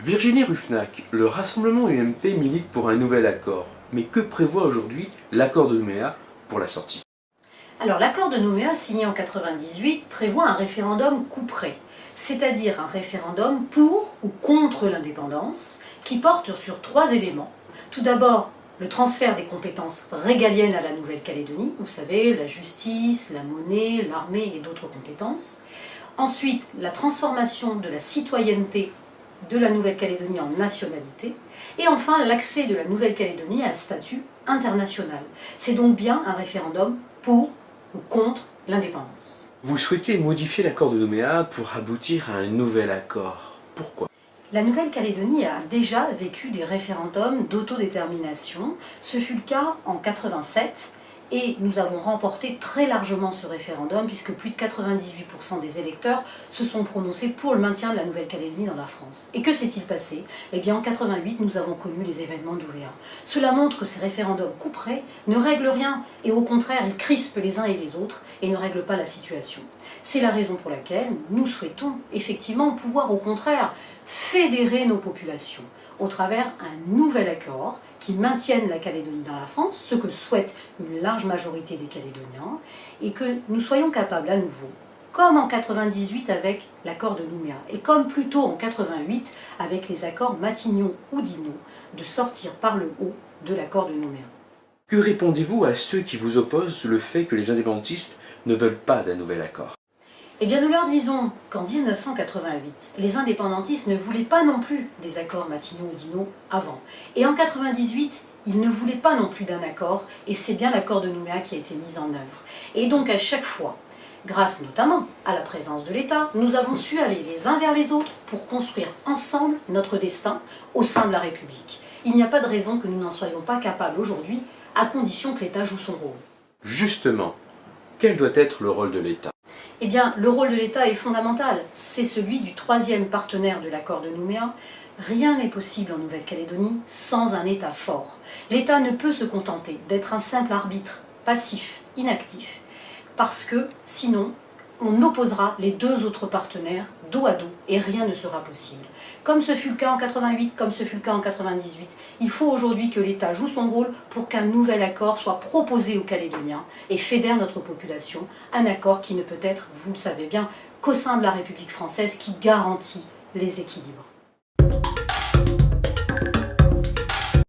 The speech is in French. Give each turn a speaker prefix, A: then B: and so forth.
A: Virginie Ruffnac, le Rassemblement UMP milite pour un nouvel accord. Mais que prévoit aujourd'hui l'accord de Nouméa pour la sortie?
B: Alors l'accord de Nouméa signé en 1998 prévoit un référendum couperet, c'est-à-dire un référendum pour ou contre l'indépendance qui porte sur 3 éléments. Tout d'abord, le transfert des compétences régaliennes à la Nouvelle-Calédonie, vous savez, la justice, la monnaie, l'armée et d'autres compétences. Ensuite, la transformation de la citoyenneté de la Nouvelle-Calédonie en nationalité. Et enfin, l'accès de la Nouvelle-Calédonie à un statut international. C'est donc bien un référendum pour ou contre l'indépendance.
A: Vous souhaitez modifier l'accord de Nouméa pour aboutir à un nouvel accord. Pourquoi?
B: La Nouvelle-Calédonie a déjà vécu des référendums d'autodétermination. Ce fut le cas en 1987 et nous avons remporté très largement ce référendum puisque plus de 98% des électeurs se sont prononcés pour le maintien de la Nouvelle-Calédonie dans la France. Et que s'est-il passé? Eh bien en 1988, nous avons connu les événements d'Ouvéa. Cela montre que ces référendums couperets ne règlent rien et au contraire, ils crispent les uns et les autres et ne règlent pas la situation. C'est la raison pour laquelle nous souhaitons effectivement pouvoir au contraire fédérer nos populations au travers un nouvel accord qui maintienne la Calédonie dans la France, ce que souhaite une large majorité des Calédoniens, et que nous soyons capables à nouveau, comme en 1998 avec l'accord de Nouméa, et comme plus tôt en 1988 avec les accords Matignon-Oudinot, de sortir par le haut de l'accord de Nouméa.
A: Que répondez-vous à ceux qui vous opposent le fait que les indépendantistes ne veulent pas d'un nouvel accord?
B: Eh bien, nous leur disons qu'en 1988, les indépendantistes ne voulaient pas non plus des accords Matignon-Oudinot avant. Et en 1998, ils ne voulaient pas non plus d'un accord, et c'est bien l'accord de Nouméa qui a été mis en œuvre. Et donc, à chaque fois, grâce notamment à la présence de l'État, nous avons su aller les uns vers les autres pour construire ensemble notre destin au sein de la République. Il n'y a pas de raison que nous n'en soyons pas capables aujourd'hui, à condition que l'État joue son rôle.
A: Justement, quel doit être le rôle de l'État?
B: Eh bien, le rôle de l'État est fondamental. C'est celui du 3e partenaire de l'accord de Nouméa. Rien n'est possible en Nouvelle-Calédonie sans un État fort. L'État ne peut se contenter d'être un simple arbitre, passif, inactif, parce que sinon, on opposera les 2 autres partenaires dos à dos et rien ne sera possible. Comme ce fut le cas en 1988, comme ce fut le cas en 1998, il faut aujourd'hui que l'État joue son rôle pour qu'un nouvel accord soit proposé aux Calédoniens et fédère notre population, un accord qui ne peut être, vous le savez bien, qu'au sein de la République française qui garantit les équilibres.